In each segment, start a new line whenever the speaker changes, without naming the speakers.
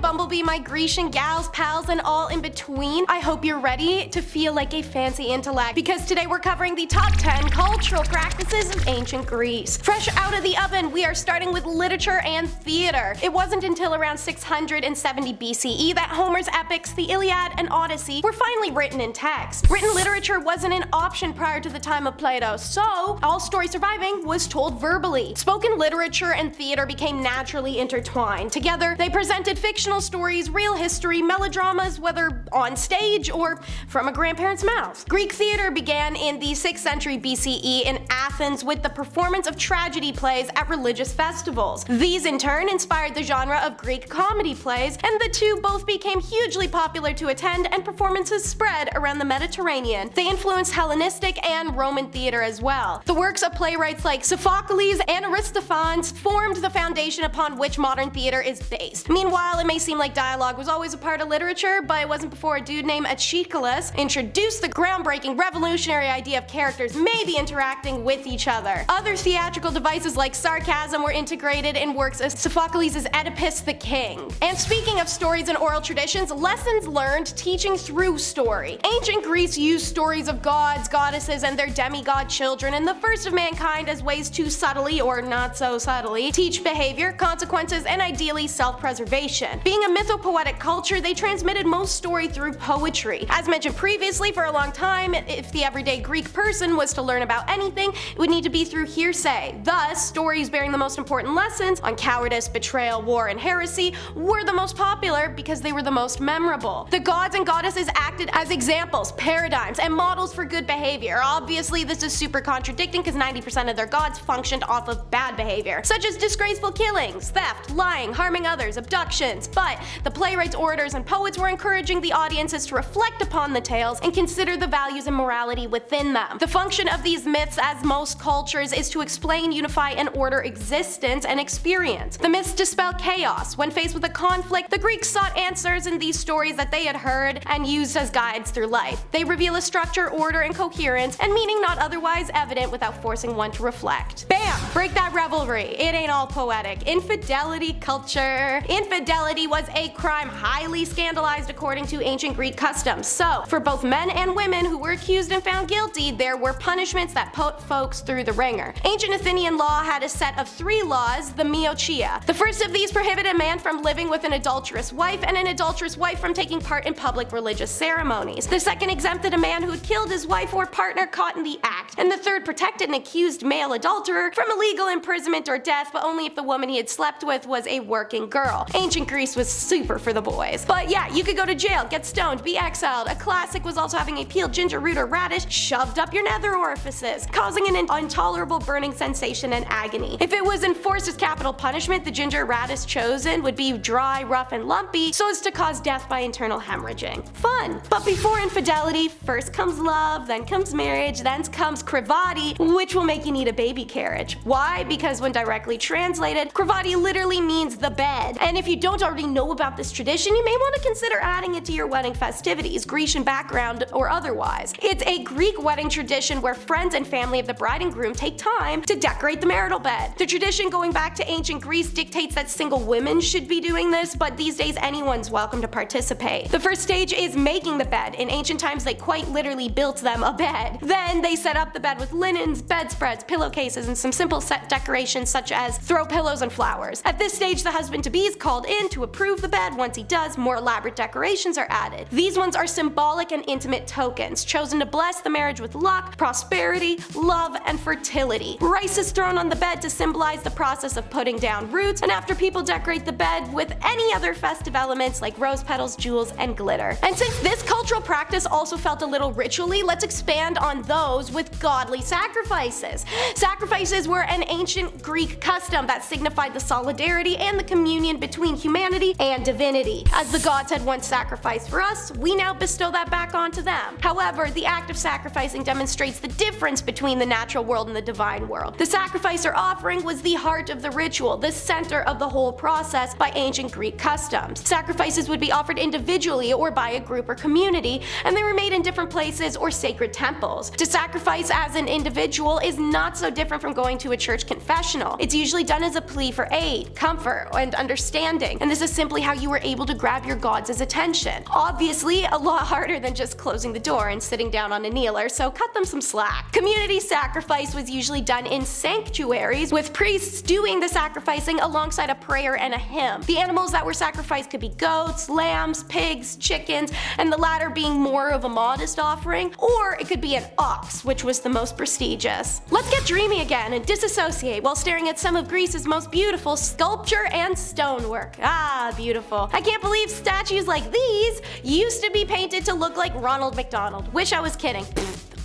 Bumblebee, my Grecian gals, pals, and all in between. I hope you're ready to feel like a fancy intellect, because today we're covering the top 10 cultural practices of ancient Greece. Fresh out of the oven, we are starting with literature and theater. It wasn't until around 670 BCE that Homer's epics, the Iliad and Odyssey, were finally written in text. Written literature wasn't an option prior to the time of Plato, so all story surviving was told verbally. Spoken literature and theater became naturally intertwined. Together, they presented fictional stories, real history, melodramas, whether on stage or from a grandparent's mouth. Greek theater began in the 6th century BCE in Athens with the performance of tragedy plays at religious festivals. These in turn inspired the genre of Greek comedy plays, and the two both became hugely popular to attend, and performances spread around the Mediterranean. They influenced Hellenistic and Roman theater as well. The works of playwrights like Sophocles and Aristophanes formed the foundation upon which modern theater is based. Meanwhile, it may seem like dialogue was always a part of literature, but it wasn't before a dude named Aeschylus introduced the groundbreaking, revolutionary idea of characters maybe interacting with each other. Other theatrical devices like sarcasm were integrated in works of Sophocles' Oedipus the King. And speaking of stories and oral traditions, lessons learned teaching through story. Ancient Greece used stories of gods, goddesses, and their demigod children and the first of mankind as ways to subtly, or not so subtly, teach behavior, consequences, and ideally self-preservation. Being a mythopoetic culture, they transmitted most story through poetry. As mentioned previously, for a long time, if the everyday Greek person was to learn about anything, it would need to be through hearsay. Thus, stories bearing the most important lessons on cowardice, betrayal, war, and heresy were the most popular because they were the most memorable. The gods and goddesses acted as examples, paradigms, and models for good behavior. Obviously, this is super contradicting because 90% of their gods functioned off of bad behavior, such as disgraceful killings, theft, lying, harming others, abductions. But the playwrights, orators, and poets were encouraging the audiences to reflect upon the tales and consider the values and morality within them. The function of these myths, as most cultures, is to explain, unify, and order existence and experience. The myths dispel chaos. When faced with a conflict, the Greeks sought answers in these stories that they had heard and used as guides through life. They reveal a structure, order, and coherence, and meaning not otherwise evident without forcing one to reflect. Bam! Break that revelry. It ain't all poetic. Infidelity culture. Infidelity was a crime highly scandalized according to ancient Greek customs. So, for both men and women who were accused and found guilty, there were punishments that put folks through the ringer. Ancient Athenian law had a set of 3 laws, the myopia. The first of these prohibited a man from living with an adulterous wife, and an adulterous wife from taking part in public religious ceremonies. The second exempted a man who had killed his wife or partner caught in the act. And the third protected an accused male adulterer from illegal imprisonment or death, but only if the woman he had slept with was a working girl. Ancient Greece was super for the boys. But yeah, you could go to jail, get stoned, be exiled. A classic was also having a peeled ginger root or radish shoved up your nether orifices, causing an intolerable burning sensation and agony. If it was enforced as capital punishment, the ginger radish chosen would be dry, rough, and lumpy, so as to cause death by internal hemorrhaging. Fun! But before infidelity, first comes love, then comes marriage, then comes krivati, which will make you need a baby carriage. Why? Because when directly translated, krivati literally means the bed. And if you don't already know about this tradition, you may want to consider adding it to your wedding festivities, Grecian background or otherwise. It's a Greek wedding tradition where friends and family of the bride and groom take time to decorate the marital bed. The tradition going back to ancient Greece dictates that single women should be doing this, but these days anyone's welcome to participate. The first stage is making the bed. In ancient times, they quite literally built them a bed. Then they set up the bed with linens, bedspreads, pillowcases, and some simple set decorations such as throw pillows and flowers. At this stage, the husband-to-be is called in to approve the bed. Once he does, more elaborate decorations are added. These ones are symbolic and intimate tokens, chosen to bless the marriage with luck, prosperity, love, and fertility. Rice is thrown on the bed to symbolize the process of putting down roots, and after people decorate the bed with any other festive elements like rose petals, jewels, and glitter. And since this cultural practice also felt a little ritually, let's expand on those with godly sacrifices. Sacrifices were an ancient Greek custom that signified the solidarity and the communion between humanity and divinity. As the gods had once sacrificed for us, we now bestow that back onto them. However, the act of sacrificing demonstrates the difference between the natural world and the divine world. The sacrifice or offering was the heart of the ritual, the center of the whole process by ancient Greek customs. Sacrifices would be offered individually or by a group or community, and they were made in different places or sacred temples. To sacrifice as an individual is not so different from going to a church confessional. It's usually done as a plea for aid, comfort, and understanding, and this is simply how you were able to grab your gods' attention. Obviously, a lot harder than just closing the door and sitting down on a kneeler, so cut them some slack. Community sacrifice was usually done in sanctuaries, with priests doing the sacrificing alongside a prayer and a hymn. The animals that were sacrificed could be goats, lambs, pigs, chickens, and the latter being more of a modest offering, or it could be an ox, which was the most prestigious. Let's get dreamy again and disassociate while staring at some of Greece's most beautiful sculpture and stonework. Ah, beautiful. I can't believe statues like these used to be painted to look like Ronald McDonald. Wish I was kidding.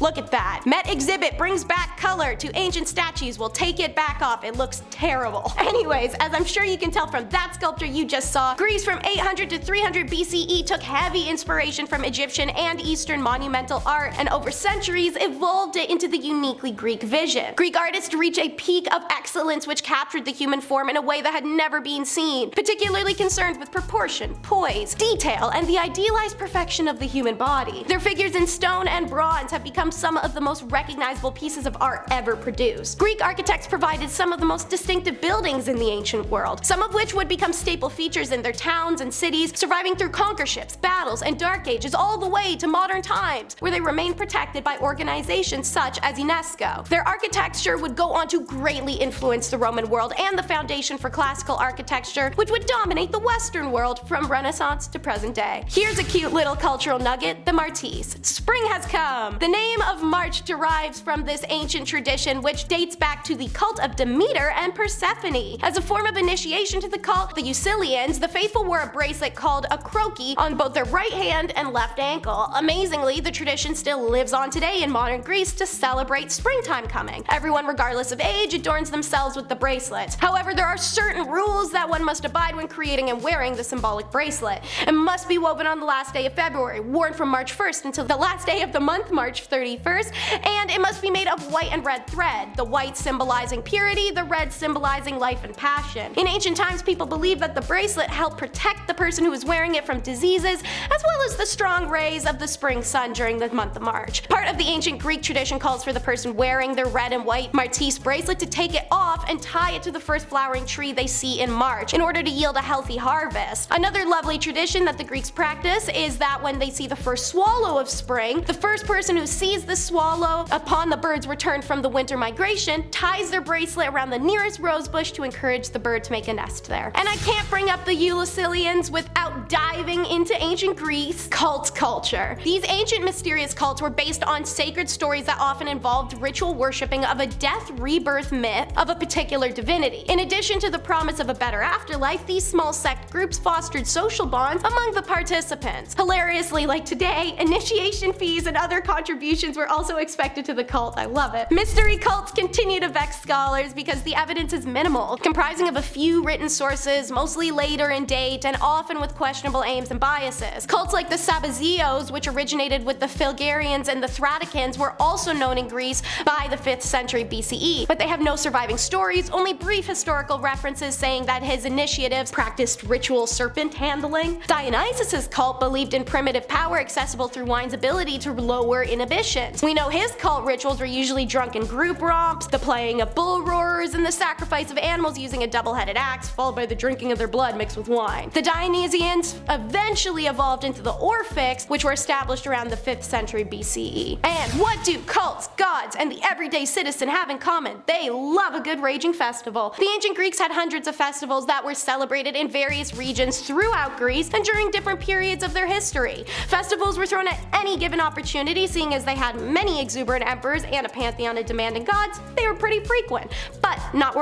Look at that. Met exhibit brings back color to ancient statues. We'll take it back off. It looks terrible. Anyways, as I'm sure you can tell from that sculpture you just saw, Greece from 800 to 300 BCE took heavy inspiration from Egyptian and Eastern monumental art, and over centuries evolved it into the uniquely Greek vision. Greek artists reached a peak of excellence which captured the human form in a way that had never been seen, particularly concerned with proportion, poise, detail, and the idealized perfection of the human body. Their figures in stone and bronze have become some of the most recognizable pieces of art ever produced. Greek architects provided some of the most distinctive buildings in the ancient world, some of which would become staple features in their towns and cities, surviving through conquerships, battles, and dark ages all the way to modern times, where they remain protected by organizations such as UNESCO. Their architecture would go on to greatly influence the Roman world and the foundation for classical architecture, which would dominate the Western world from Renaissance to present day. Here's a cute little cultural nugget: the MARTIS. Spring has come! The name of March derives from this ancient tradition, which dates back to the cult of Demeter and Persephone. As a form of initiation to the cult, the Usilians, the faithful wore a bracelet called a croquis on both their right hand and left ankle. Amazingly, the tradition still lives on today in modern Greece to celebrate springtime coming. Everyone, regardless of age, adorns themselves with the bracelet. However, there are certain rules that one must abide when creating and wearing the symbolic bracelet. It must be woven on the last day of February, worn from March 1st until the last day of the month, March 31st, and it must be made of white and red thread, the white symbolizing purity, the red symbolizing life and passion. In ancient times, people believed that the bracelet helped protect the person who was wearing it from diseases, as well as the strong rays of the spring sun during the month of March. Part of the ancient Greek tradition calls for the person wearing their red and white MARTIS bracelet to take it off and tie it to the first flowering tree they see in March in order to yield a healthy harvest. Another lovely tradition that the Greeks practice is that when they see the first swallow of spring, the first person who sees the swallow upon the bird's return from the winter migration ties their bracelet around the nearest rose bush to encourage the bird to make a nest there. And I can't bring up the Usilians without diving into ancient Greece cult culture. These ancient mysterious cults were based on sacred stories that often involved ritual worshipping of a death rebirth myth of a particular divinity. In addition to the promise of a better afterlife, these small sect groups fostered social bonds among the participants. Hilariously, like today, initiation fees and other contributions were also expected to the cult. I love it. Mystery cults continue to vex scholars because the evidence is minimal, comprising of a few written sources, mostly later in date, and often with questionable aims and biases. Cults like the Sabazios, which originated with the Philgarians and the Thraticans, were also known in Greece by the 5th century BCE, but they have no surviving stories, only brief historical references saying that his initiatives practiced ritual serpent handling. Dionysus's cult believed in primitive power accessible through wine's ability to lower inhibitions. We know his cult rituals were usually drunken group romps, the playing of bull roarers, and the sacrifice of animals using a double-headed axe, followed by the drinking of their blood mixed with wine. The Dionysians eventually evolved into the Orphics, which were established around the 5th century BCE. And what do cults, gods, and the everyday citizen have in common? They love a good raging festival. The ancient Greeks had hundreds of festivals that were celebrated in various regions throughout Greece and during different periods of their history. Festivals were thrown at any given opportunity, seeing as they had many exuberant emperors and a pantheon of demanding gods. They were pretty frequent, but not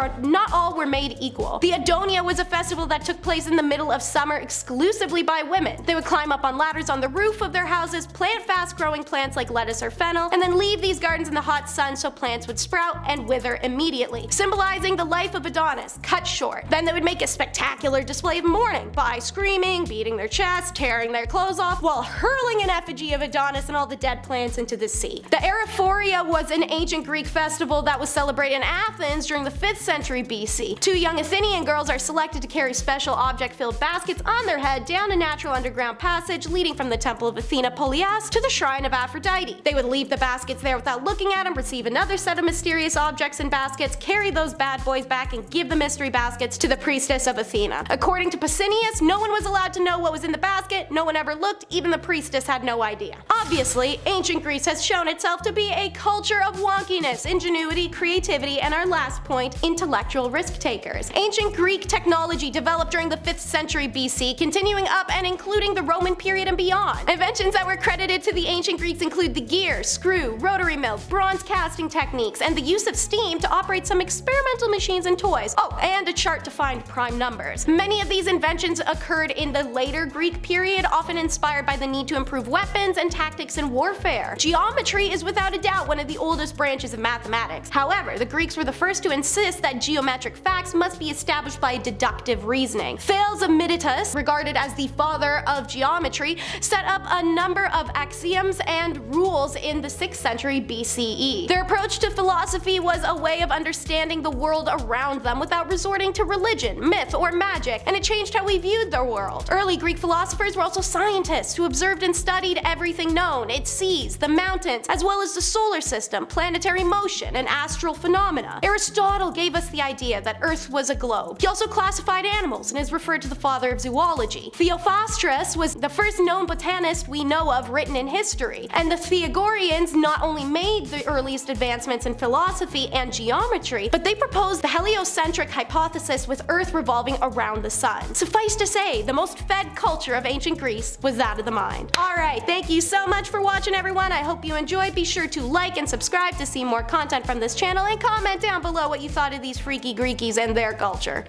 all were made equal. The Adonia was a festival that took place in the middle of summer exclusively by women. They would climb up on ladders on the roof of their houses, plant fast-growing plants like lettuce or fennel, and then leave these gardens in the hot sun so plants would sprout and wither immediately, symbolizing the life of Adonis, cut short. Then they would make a spectacular display of mourning by screaming, beating their chests, tearing their clothes off, while hurling an effigy of Adonis and all the dead plants into the ecstasy. The Euphoria was an ancient Greek festival that was celebrated in Athens during the 5th century BC. Two young Athenian girls are selected to carry special object-filled baskets on their head down a natural underground passage leading from the temple of Athena Polias to the shrine of Aphrodite. They would leave the baskets there without looking at them, receive another set of mysterious objects and baskets, carry those bad boys back, and give the mystery baskets to the priestess of Athena. According to Pausanias, no one was allowed to know what was in the basket, no one ever looked, even the priestess had no idea. Obviously, ancient Greece has shown itself to be a culture of wonkiness, ingenuity, creativity, and our last point, intellectual risk takers. Ancient Greek technology developed during the 5th century BC, continuing up and including the Roman period and beyond. Inventions that were credited to the ancient Greeks include the gear, screw, rotary mill, bronze casting techniques, and the use of steam to operate some experimental machines and toys. Oh, and a chart to find prime numbers. Many of these inventions occurred in the later Greek period, often inspired by the need to improve weapons and tactics in warfare. Geometry is without a doubt one of the oldest branches of mathematics. However, the Greeks were the first to insist that geometric facts must be established by deductive reasoning. Thales of Miletus, regarded as the father of geometry, set up a number of axioms and rules in the 6th century BCE. Their approach to philosophy was a way of understanding the world around them without resorting to religion, myth, or magic, and it changed how we viewed the world. Early Greek philosophers were also scientists who observed and studied everything known, its seas, the mountains, as well as the solar system, planetary motion, and astral phenomena. Aristotle gave us the idea that Earth was a globe. He also classified animals and is referred to the father of zoology. Theophrastus was the first known botanist we know of written in history, and the Pythagoreans not only made the earliest advancements in philosophy and geometry, but they proposed the heliocentric hypothesis with Earth revolving around the sun. Suffice to say, the most fed culture of ancient Greece was that of the mind. Alright, thank you so much for watching, everyone. I hope you enjoyed. Be sure to like and subscribe to see more content from this channel, and comment down below what you thought of these freaky Greekies and their culture.